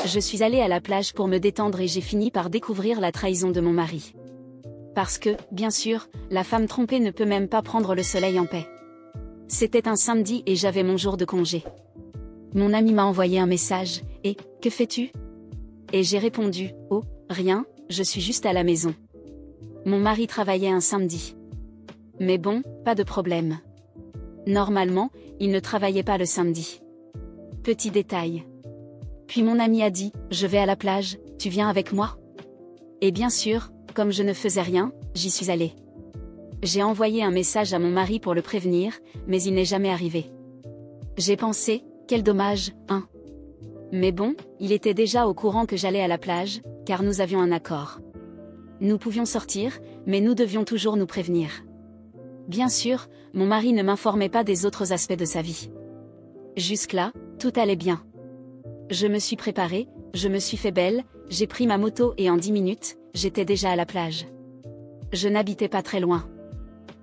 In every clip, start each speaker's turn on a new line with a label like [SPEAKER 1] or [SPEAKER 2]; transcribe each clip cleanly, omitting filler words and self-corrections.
[SPEAKER 1] Je suis allée à la plage pour me détendre et j'ai fini par découvrir la trahison de mon mari. Parce que, bien sûr, la femme trompée ne peut même pas prendre le soleil en paix. C'était un samedi et j'avais mon jour de congé. Mon ami m'a envoyé un message, et « Que fais-tu » Et j'ai répondu « Oh, rien, je suis juste à la maison. » Mon mari travaillait un samedi. Mais bon, pas de problème. Normalement, il ne travaillait pas le samedi. Petit détail. Puis mon ami a dit « Je vais à la plage, tu viens avec moi ?» Et bien sûr, comme je ne faisais rien, j'y suis allée. J'ai envoyé un message à mon mari pour le prévenir, mais il n'est jamais arrivé. J'ai pensé, quel dommage, hein. Mais bon, il était déjà au courant que j'allais à la plage, car nous avions un accord. Nous pouvions sortir, mais nous devions toujours nous prévenir. Bien sûr, mon mari ne m'informait pas des autres aspects de sa vie. Jusque-là, tout allait bien. Je me suis préparée, je me suis fait belle, j'ai pris ma moto et en 10 minutes, j'étais déjà à la plage. Je n'habitais pas très loin.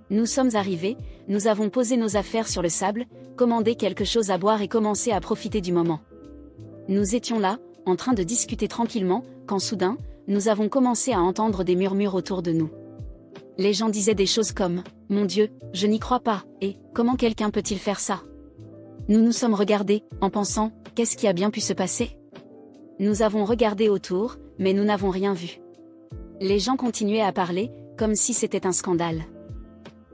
[SPEAKER 1] Nous sommes arrivés, nous avons posé nos affaires sur le sable, commandé quelque chose à boire et commencé à profiter du moment. Nous étions là, en train de discuter tranquillement, quand soudain, nous avons commencé à entendre des murmures autour de nous. Les gens disaient des choses comme « Mon Dieu, je n'y crois pas » et « Comment quelqu'un peut-il faire ça ?» Nous nous sommes regardés, en pensant « Qu'est-ce qui a bien pu se passer ?» Nous avons regardé autour, mais nous n'avons rien vu. Les gens continuaient à parler, comme si c'était un scandale.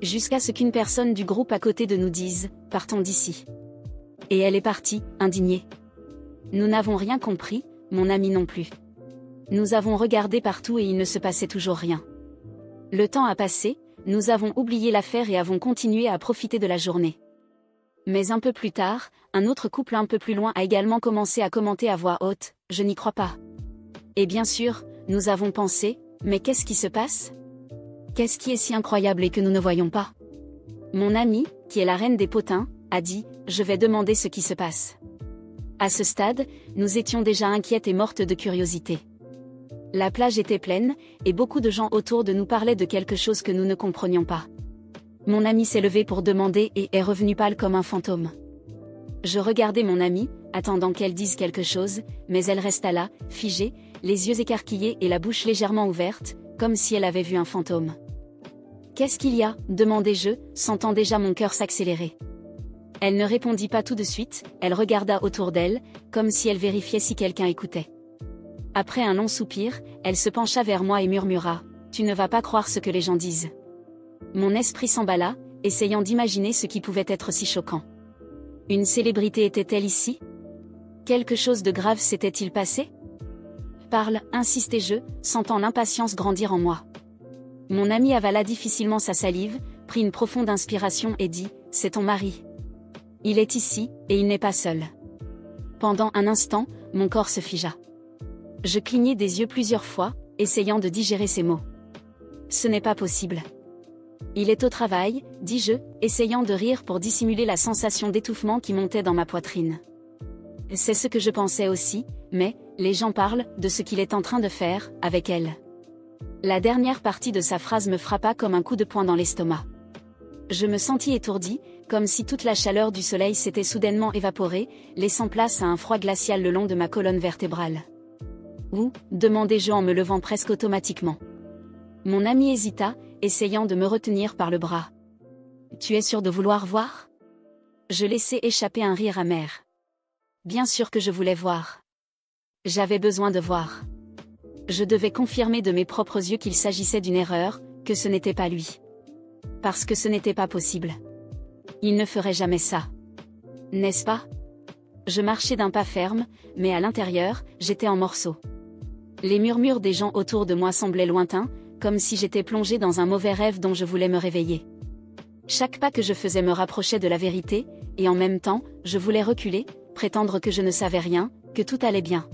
[SPEAKER 1] Jusqu'à ce qu'une personne du groupe à côté de nous dise « Partons d'ici ». Et elle est partie, indignée. Nous n'avons rien compris, mon ami non plus. Nous avons regardé partout et il ne se passait toujours rien. Le temps a passé, nous avons oublié l'affaire et avons continué à profiter de la journée. Mais un peu plus tard, un autre couple un peu plus loin a également commencé à commenter à voix haute « Je n'y crois pas ». Et bien sûr, nous avons pensé « Mais qu'est-ce qui se passe ? Qu'est-ce qui est si incroyable et que nous ne voyons pas ?» Mon amie, qui est la reine des potins, a dit « Je vais demander ce qui se passe ». À ce stade, nous étions déjà inquiètes et mortes de curiosité. La plage était pleine, et beaucoup de gens autour de nous parlaient de quelque chose que nous ne comprenions pas. Mon ami s'est levé pour demander et est revenu pâle comme un fantôme. Je regardais mon amie, attendant qu'elle dise quelque chose, mais elle resta là, figée, les yeux écarquillés et la bouche légèrement ouverte, comme si elle avait vu un fantôme. « Qu'est-ce qu'il y a ?» demandai-je, sentant déjà mon cœur s'accélérer. Elle ne répondit pas tout de suite, elle regarda autour d'elle, comme si elle vérifiait si quelqu'un écoutait. Après un long soupir, elle se pencha vers moi et murmura « Tu ne vas pas croire ce que les gens disent. » Mon esprit s'emballa, essayant d'imaginer ce qui pouvait être si choquant. Une célébrité était-elle ici? Quelque chose de grave s'était-il passé? Parle, insistai-je, sentant l'impatience grandir en moi. Mon ami avala difficilement sa salive, prit une profonde inspiration et dit « C'est ton mari. Il est ici, et il n'est pas seul. » Pendant un instant, mon corps se figea. Je clignai des yeux plusieurs fois, essayant de digérer ces mots. Ce n'est pas possible. Il est au travail, dis-je, essayant de rire pour dissimuler la sensation d'étouffement qui montait dans ma poitrine. C'est ce que je pensais aussi, mais, les gens parlent de ce qu'il est en train de faire, avec elle. La dernière partie de sa phrase me frappa comme un coup de poing dans l'estomac. Je me sentis étourdie, comme si toute la chaleur du soleil s'était soudainement évaporée, laissant place à un froid glacial le long de ma colonne vertébrale. « Où ?» demandai-je en me levant presque automatiquement. Mon ami hésita, essayant de me retenir par le bras. « Tu es sûr de vouloir voir ?» Je laissai échapper un rire amer. Bien sûr que je voulais voir. J'avais besoin de voir. Je devais confirmer de mes propres yeux qu'il s'agissait d'une erreur, que ce n'était pas lui. Parce que ce n'était pas possible. Il ne ferait jamais ça. N'est-ce pas? Je marchais d'un pas ferme, mais à l'intérieur, j'étais en morceaux. Les murmures des gens autour de moi semblaient lointains, comme si j'étais plongée dans un mauvais rêve dont je voulais me réveiller. Chaque pas que je faisais me rapprochait de la vérité, et en même temps, je voulais reculer, prétendre que je ne savais rien, que tout allait bien.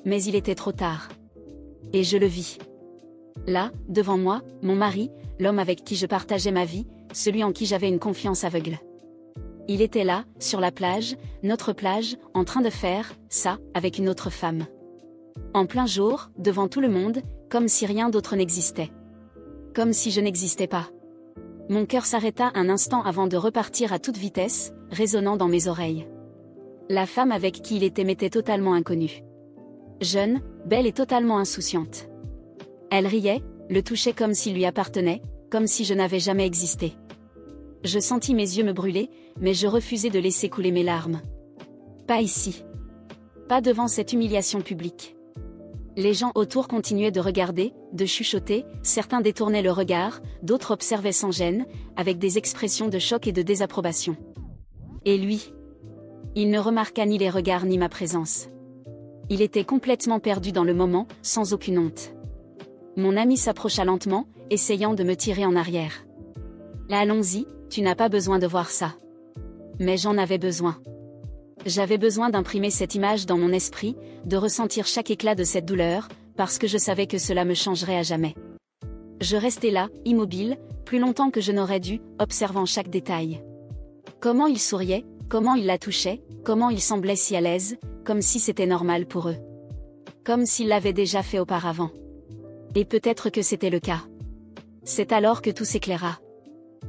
[SPEAKER 1] Mais il était trop tard. Et je le vis. Là, devant moi, mon mari, l'homme avec qui je partageais ma vie, celui en qui j'avais une confiance aveugle. Il était là, sur la plage, notre plage, en train de faire ça, avec une autre femme. En plein jour, devant tout le monde, comme si rien d'autre n'existait. Comme si je n'existais pas. Mon cœur s'arrêta un instant avant de repartir à toute vitesse, résonnant dans mes oreilles. La femme avec qui il était m'était totalement inconnue. Jeune, belle et totalement insouciante. Elle riait, le touchait comme s'il lui appartenait, comme si je n'avais jamais existé. Je sentis mes yeux me brûler, mais je refusais de laisser couler mes larmes. Pas ici. Pas devant cette humiliation publique. Les gens autour continuaient de regarder, de chuchoter, certains détournaient le regard, d'autres observaient sans gêne, avec des expressions de choc et de désapprobation. Et lui? Il ne remarqua ni les regards ni ma présence. Il était complètement perdu dans le moment, sans aucune honte. Mon ami s'approcha lentement, essayant de me tirer en arrière. Allons-y, tu n'as pas besoin de voir ça. Mais j'en avais besoin. J'avais besoin d'imprimer cette image dans mon esprit, de ressentir chaque éclat de cette douleur, parce que je savais que cela me changerait à jamais. Je restais là, immobile, plus longtemps que je n'aurais dû, observant chaque détail. Comment il souriait, comment il la touchait, comment il semblait si à l'aise, comme si c'était normal pour eux. Comme s'il l'avait déjà fait auparavant. Et peut-être que c'était le cas. C'est alors que tout s'éclaira.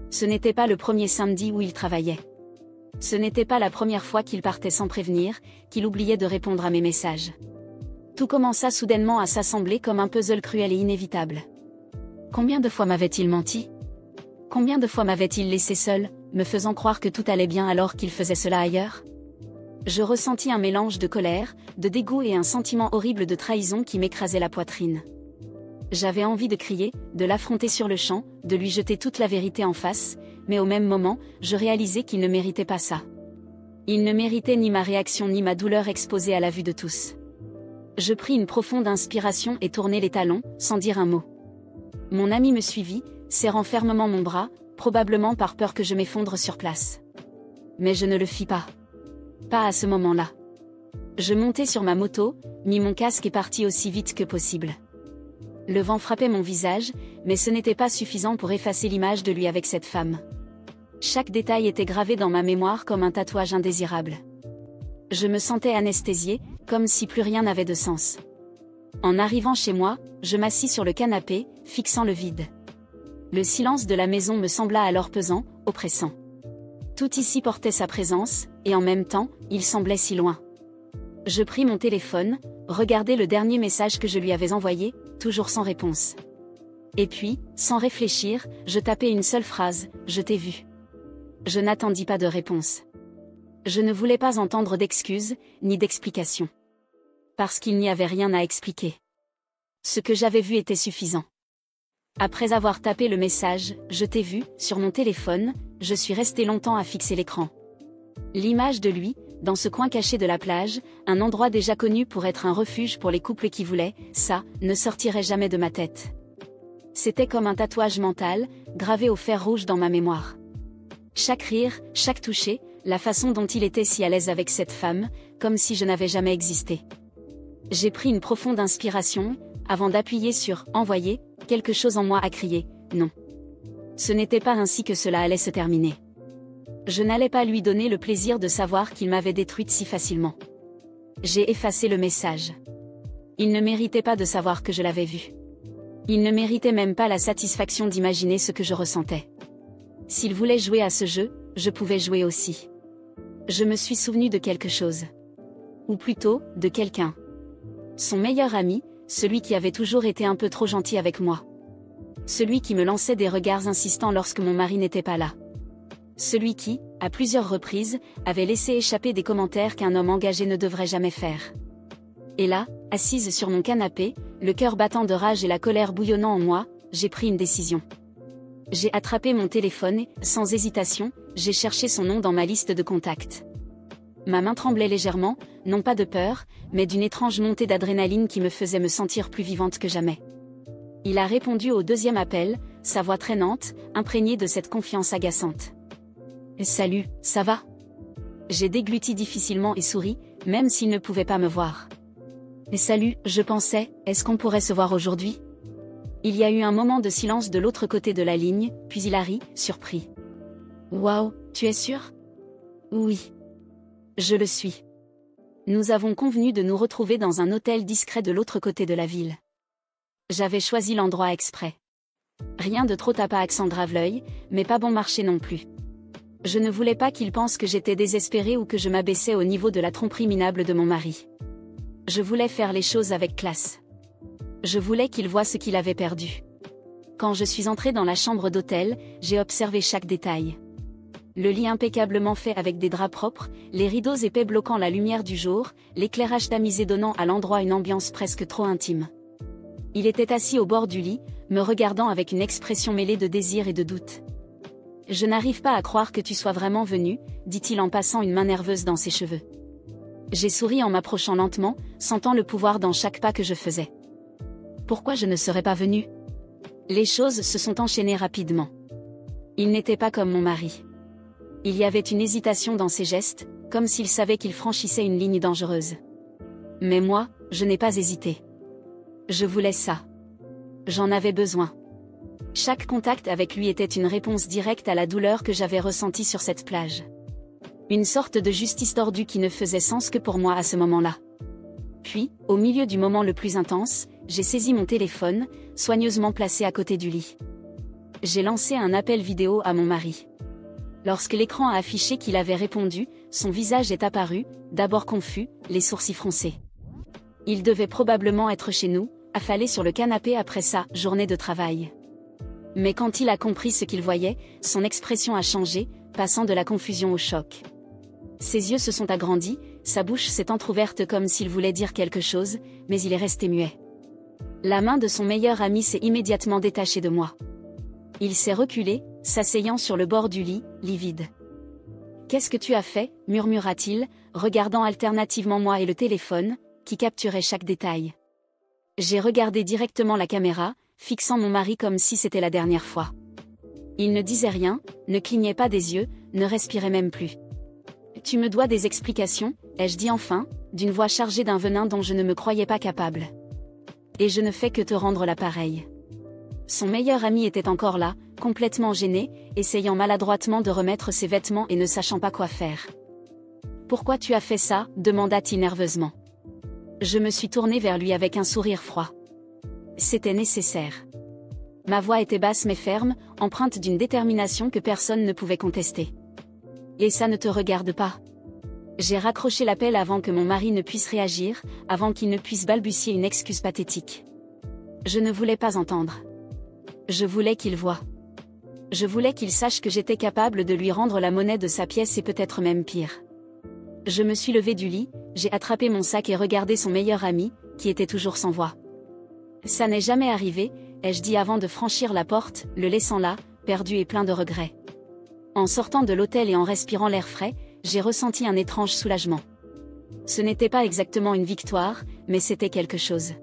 [SPEAKER 1] Ce n'était pas le premier samedi où il travaillait. Ce n'était pas la première fois qu'il partait sans prévenir, qu'il oubliait de répondre à mes messages. Tout commença soudainement à s'assembler comme un puzzle cruel et inévitable. Combien de fois m'avait-il menti? Combien de fois m'avait-il laissé seul, me faisant croire que tout allait bien alors qu'il faisait cela ailleurs? Je ressentis un mélange de colère, de dégoût et un sentiment horrible de trahison qui m'écrasait la poitrine. J'avais envie de crier, de l'affronter sur le champ, de lui jeter toute la vérité en face, mais au même moment, je réalisais qu'il ne méritait pas ça. Il ne méritait ni ma réaction ni ma douleur exposée à la vue de tous. Je pris une profonde inspiration et tournai les talons, sans dire un mot. Mon ami me suivit, serrant fermement mon bras, probablement par peur que je m'effondre sur place. Mais je ne le fis pas. Pas à ce moment-là. Je montai sur ma moto, mis mon casque et partis aussi vite que possible. Le vent frappait mon visage, mais ce n'était pas suffisant pour effacer l'image de lui avec cette femme. Chaque détail était gravé dans ma mémoire comme un tatouage indésirable. Je me sentais anesthésiée, comme si plus rien n'avait de sens. En arrivant chez moi, je m'assis sur le canapé, fixant le vide. Le silence de la maison me sembla alors pesant, oppressant. Tout ici portait sa présence, et en même temps, il semblait si loin. Je pris mon téléphone, regardai le dernier message que je lui avais envoyé, toujours sans réponse. Et puis, sans réfléchir, je tapai une seule phrase, « Je t'ai vu ». Je n'attendis pas de réponse. Je ne voulais pas entendre d'excuses, ni d'explications. Parce qu'il n'y avait rien à expliquer. Ce que j'avais vu était suffisant. Après avoir tapé le message « Je t'ai vu » sur mon téléphone, je suis restée longtemps à fixer l'écran. L'image de lui, dans ce coin caché de la plage, un endroit déjà connu pour être un refuge pour les couples qui voulaient, ça, ne sortirait jamais de ma tête. C'était comme un tatouage mental, gravé au fer rouge dans ma mémoire. Chaque rire, chaque toucher, la façon dont il était si à l'aise avec cette femme, comme si je n'avais jamais existé. J'ai pris une profonde inspiration, avant d'appuyer sur « Envoyer », quelque chose en moi a crié « Non ». Ce n'était pas ainsi que cela allait se terminer. Je n'allais pas lui donner le plaisir de savoir qu'il m'avait détruite si facilement. J'ai effacé le message. Il ne méritait pas de savoir que je l'avais vu. Il ne méritait même pas la satisfaction d'imaginer ce que je ressentais. S'il voulait jouer à ce jeu, je pouvais jouer aussi. Je me suis souvenu de quelque chose. Ou plutôt, de quelqu'un. Son meilleur ami, celui qui avait toujours été un peu trop gentil avec moi. Celui qui me lançait des regards insistants lorsque mon mari n'était pas là. Celui qui, à plusieurs reprises, avait laissé échapper des commentaires qu'un homme engagé ne devrait jamais faire. Et là, assise sur mon canapé, le cœur battant de rage et la colère bouillonnant en moi, j'ai pris une décision. J'ai attrapé mon téléphone et, sans hésitation, j'ai cherché son nom dans ma liste de contacts. Ma main tremblait légèrement, non pas de peur, mais d'une étrange montée d'adrénaline qui me faisait me sentir plus vivante que jamais. Il a répondu au deuxième appel, sa voix traînante, imprégnée de cette confiance agaçante. « Salut, ça va ?» J'ai dégluti difficilement et souri, même s'il ne pouvait pas me voir. « Salut, je pensais, est-ce qu'on pourrait se voir aujourd'hui ?» Il y a eu un moment de silence de l'autre côté de la ligne, puis il a ri, surpris. « Waouh, tu es sûr ?» « Oui. Je le suis. Nous avons convenu de nous retrouver dans un hôtel discret de l'autre côté de la ville. J'avais choisi l'endroit exprès. Rien de trop tape à accent grave-l'œil, mais pas bon marché non plus. Je ne voulais pas qu'il pense que j'étais désespérée ou que je m'abaissais au niveau de la tromperie minable de mon mari. Je voulais faire les choses avec classe. Je voulais qu'il voie ce qu'il avait perdu. Quand je suis entrée dans la chambre d'hôtel, j'ai observé chaque détail. Le lit impeccablement fait avec des draps propres, les rideaux épais bloquant la lumière du jour, l'éclairage tamisé donnant à l'endroit une ambiance presque trop intime. Il était assis au bord du lit, me regardant avec une expression mêlée de désir et de doute. « Je n'arrive pas à croire que tu sois vraiment venu, » dit-il en passant une main nerveuse dans ses cheveux. J'ai souri en m'approchant lentement, sentant le pouvoir dans chaque pas que je faisais. Pourquoi je ne serais pas venue ? Les choses se sont enchaînées rapidement. Il n'était pas comme mon mari. Il y avait une hésitation dans ses gestes, comme s'il savait qu'il franchissait une ligne dangereuse. Mais moi, je n'ai pas hésité. Je voulais ça. J'en avais besoin. Chaque contact avec lui était une réponse directe à la douleur que j'avais ressentie sur cette plage. Une sorte de justice tordue qui ne faisait sens que pour moi à ce moment-là. Puis, au milieu du moment le plus intense, j'ai saisi mon téléphone, soigneusement placé à côté du lit. J'ai lancé un appel vidéo à mon mari. Lorsque l'écran a affiché qu'il avait répondu, son visage est apparu, d'abord confus, les sourcils froncés. Il devait probablement être chez nous, affalé sur le canapé après sa journée de travail. Mais quand il a compris ce qu'il voyait, son expression a changé, passant de la confusion au choc. Ses yeux se sont agrandis, sa bouche s'est entr'ouverte comme s'il voulait dire quelque chose, mais il est resté muet. La main de son meilleur ami s'est immédiatement détachée de moi. Il s'est reculé, s'asseyant sur le bord du lit, livide. « Qu'est-ce que tu as fait » murmura-t-il, regardant alternativement moi et le téléphone, qui capturait chaque détail. J'ai regardé directement la caméra, fixant mon mari comme si c'était la dernière fois. Il ne disait rien, ne clignait pas des yeux, ne respirait même plus. « Tu me dois des explications » ai-je dit enfin, d'une voix chargée d'un venin dont je ne me croyais pas capable. « Et je ne fais que te rendre l'appareil. » Son meilleur ami était encore là, complètement gêné, essayant maladroitement de remettre ses vêtements et ne sachant pas quoi faire. « Pourquoi tu as fait ça » demanda-t-il nerveusement. Je me suis tournée vers lui avec un sourire froid. C'était nécessaire. Ma voix était basse mais ferme, empreinte d'une détermination que personne ne pouvait contester. « Et ça ne te regarde pas ?» J'ai raccroché l'appel avant que mon mari ne puisse réagir, avant qu'il ne puisse balbutier une excuse pathétique. Je ne voulais pas entendre. Je voulais qu'il voie. Je voulais qu'il sache que j'étais capable de lui rendre la monnaie de sa pièce et peut-être même pire. Je me suis levée du lit, j'ai attrapé mon sac et regardé son meilleur ami, qui était toujours sans voix. « Ça n'est jamais arrivé » ai-je dit avant de franchir la porte, le laissant là, perdu et plein de regrets. En sortant de l'hôtel et en respirant l'air frais, j'ai ressenti un étrange soulagement. Ce n'était pas exactement une victoire, mais c'était quelque chose.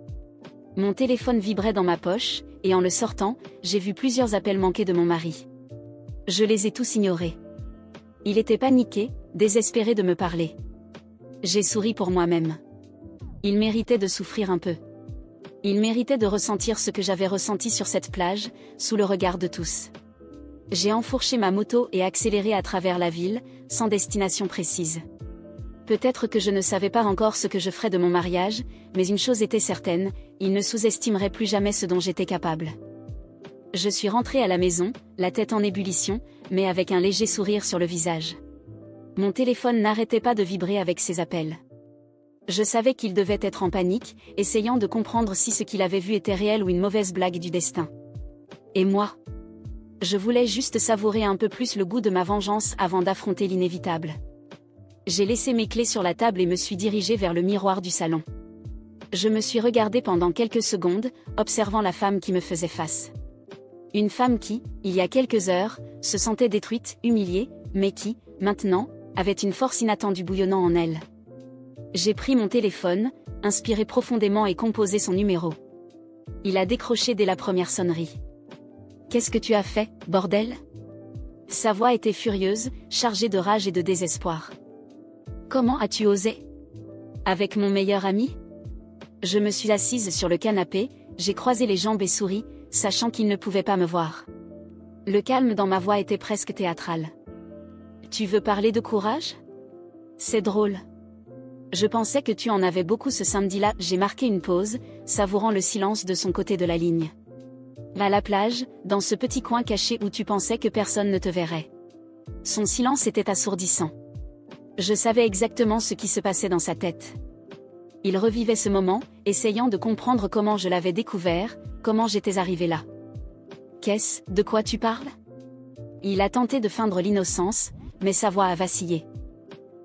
[SPEAKER 1] Mon téléphone vibrait dans ma poche, et en le sortant, j'ai vu plusieurs appels manqués de mon mari. Je les ai tous ignorés. Il était paniqué, désespéré de me parler. J'ai souri pour moi-même. Il méritait de souffrir un peu. Il méritait de ressentir ce que j'avais ressenti sur cette plage, sous le regard de tous. J'ai enfourché ma moto et accéléré à travers la ville, sans destination précise. Peut-être que je ne savais pas encore ce que je ferais de mon mariage, mais une chose était certaine, il ne sous-estimerait plus jamais ce dont j'étais capable. Je suis rentrée à la maison, la tête en ébullition, mais avec un léger sourire sur le visage. Mon téléphone n'arrêtait pas de vibrer avec ses appels. Je savais qu'il devait être en panique, essayant de comprendre si ce qu'il avait vu était réel ou une mauvaise blague du destin. Et moi ? Je voulais juste savourer un peu plus le goût de ma vengeance avant d'affronter l'inévitable. J'ai laissé mes clés sur la table et me suis dirigée vers le miroir du salon. Je me suis regardée pendant quelques secondes, observant la femme qui me faisait face. Une femme qui, il y a quelques heures, se sentait détruite, humiliée, mais qui, maintenant, avait une force inattendue bouillonnant en elle. J'ai pris mon téléphone, inspiré profondément et composé son numéro. Il a décroché dès la première sonnerie. « Qu'est-ce que tu as fait, bordel ?» Sa voix était furieuse, chargée de rage et de désespoir. « Comment as-tu osé ? Avec mon meilleur ami ?» Je me suis assise sur le canapé, j'ai croisé les jambes et souri, sachant qu'il ne pouvait pas me voir. Le calme dans ma voix était presque théâtral. « Tu veux parler de courage ? C'est drôle. Je pensais que tu en avais beaucoup ce samedi-là. » J'ai marqué une pause, savourant le silence de son côté de la ligne. À la plage, dans ce petit coin caché où tu pensais que personne ne te verrait. Son silence était assourdissant. Je savais exactement ce qui se passait dans sa tête. Il revivait ce moment, essayant de comprendre comment je l'avais découvert, comment j'étais arrivé là. Qu'est-ce, de quoi tu parles? Il a tenté de feindre l'innocence, mais sa voix a vacillé.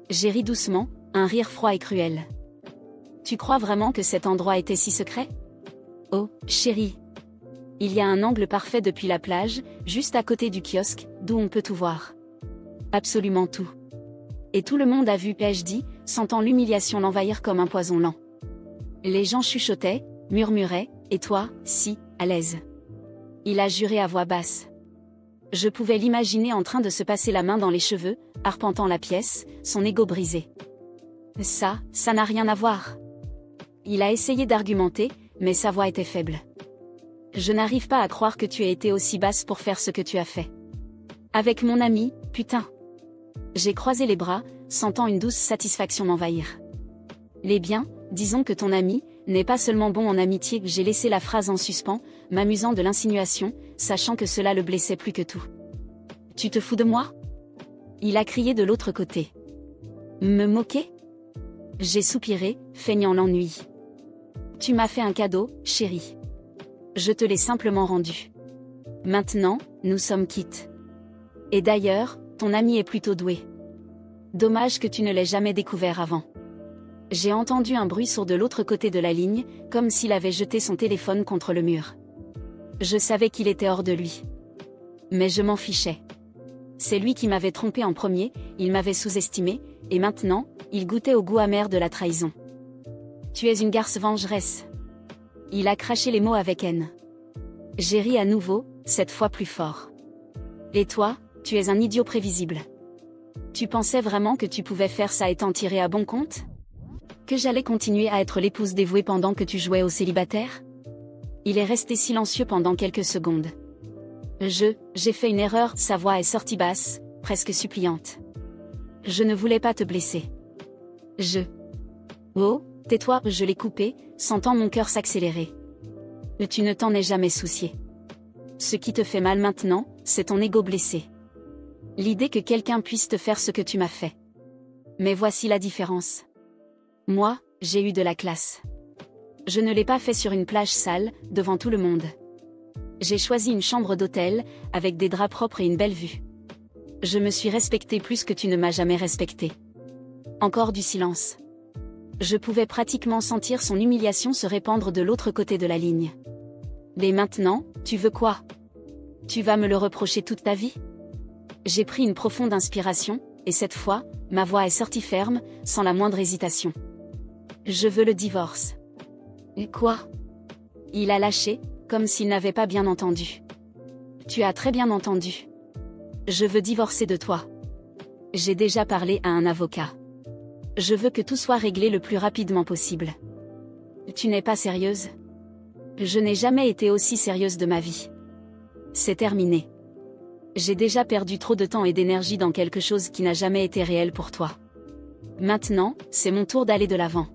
[SPEAKER 1] J'ai ri doucement, un rire froid et cruel. Tu crois vraiment que cet endroit était si secret? Oh, chérie. Il y a un angle parfait depuis la plage, juste à côté du kiosque, d'où on peut tout voir. Absolument tout. Et tout le monde a vu, ai-je dit, sentant l'humiliation l'envahir comme un poison lent. Les gens chuchotaient, murmuraient, et toi, si, à l'aise. Il a juré à voix basse. Je pouvais l'imaginer en train de se passer la main dans les cheveux, arpentant la pièce, son ego brisé. Ça n'a rien à voir. Il a essayé d'argumenter, mais sa voix était faible. Je n'arrive pas à croire que tu aies été aussi basse pour faire ce que tu as fait. Avec mon ami, putain. J'ai croisé les bras, sentant une douce satisfaction m'envahir. Les biens, disons que ton ami, n'est pas seulement bon en amitié. J'ai laissé la phrase en suspens, m'amusant de l'insinuation, sachant que cela le blessait plus que tout. Tu te fous de moi? Il a crié de l'autre côté. Me moquer? J'ai soupiré, feignant l'ennui. Tu m'as fait un cadeau, chérie. Je te l'ai simplement rendu. Maintenant, nous sommes quittes. Et d'ailleurs, ton ami est plutôt doué. Dommage que tu ne l'aies jamais découvert avant. J'ai entendu un bruit sourd de l'autre côté de la ligne, comme s'il avait jeté son téléphone contre le mur. Je savais qu'il était hors de lui. Mais je m'en fichais. C'est lui qui m'avait trompé en premier, il m'avait sous-estimé, et maintenant, il goûtait au goût amer de la trahison. Tu es une garce vengeresse. Il a craché les mots avec haine. J'ai ri à nouveau, cette fois plus fort. Et toi, tu es un idiot prévisible. Tu pensais vraiment que tu pouvais faire ça et t'en tirer à bon compte? Que j'allais continuer à être l'épouse dévouée pendant que tu jouais au célibataire? Il est resté silencieux pendant quelques secondes. J'ai fait une erreur, sa voix est sortie basse, presque suppliante. Je ne voulais pas te blesser. Oh, tais-toi, je l'ai coupé, sentant mon cœur s'accélérer. Tu ne t'en es jamais soucié. Ce qui te fait mal maintenant, c'est ton ego blessé. L'idée que quelqu'un puisse te faire ce que tu m'as fait. Mais voici la différence. Moi, j'ai eu de la classe. Je ne l'ai pas fait sur une plage sale, devant tout le monde. J'ai choisi une chambre d'hôtel, avec des draps propres et une belle vue. Je me suis respecté plus que tu ne m'as jamais respecté. Encore du silence. Je pouvais pratiquement sentir son humiliation se répandre de l'autre côté de la ligne. Mais maintenant, tu veux quoi? Tu vas me le reprocher toute ta vie? J'ai pris une profonde inspiration, et cette fois, ma voix est sortie ferme, sans la moindre hésitation. Je veux le divorce. Et quoi? Il a lâché, comme s'il n'avait pas bien entendu. Tu as très bien entendu. Je veux divorcer de toi. J'ai déjà parlé à un avocat. Je veux que tout soit réglé le plus rapidement possible. Tu n'es pas sérieuse? Je n'ai jamais été aussi sérieuse de ma vie. C'est terminé. J'ai déjà perdu trop de temps et d'énergie dans quelque chose qui n'a jamais été réel pour toi. Maintenant, c'est mon tour d'aller de l'avant.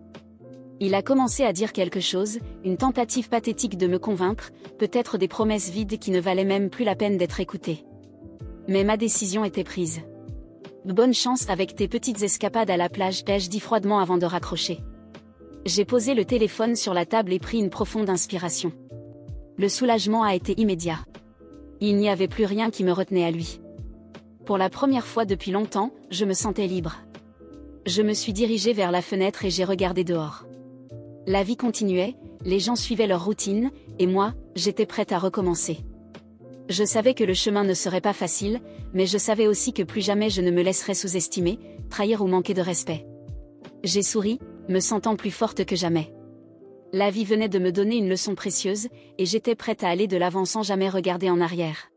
[SPEAKER 1] Il a commencé à dire quelque chose, une tentative pathétique de me convaincre, peut-être des promesses vides qui ne valaient même plus la peine d'être écoutées. Mais ma décision était prise. Bonne chance avec tes petites escapades à la plage, ai-je dit froidement avant de raccrocher. J'ai posé le téléphone sur la table et pris une profonde inspiration. Le soulagement a été immédiat. Il n'y avait plus rien qui me retenait à lui. Pour la première fois depuis longtemps, je me sentais libre. Je me suis dirigée vers la fenêtre et j'ai regardé dehors. La vie continuait, les gens suivaient leur routine, et moi, j'étais prête à recommencer. Je savais que le chemin ne serait pas facile, mais je savais aussi que plus jamais je ne me laisserais sous-estimer, trahir ou manquer de respect. J'ai souri, me sentant plus forte que jamais. La vie venait de me donner une leçon précieuse, et j'étais prête à aller de l'avant sans jamais regarder en arrière.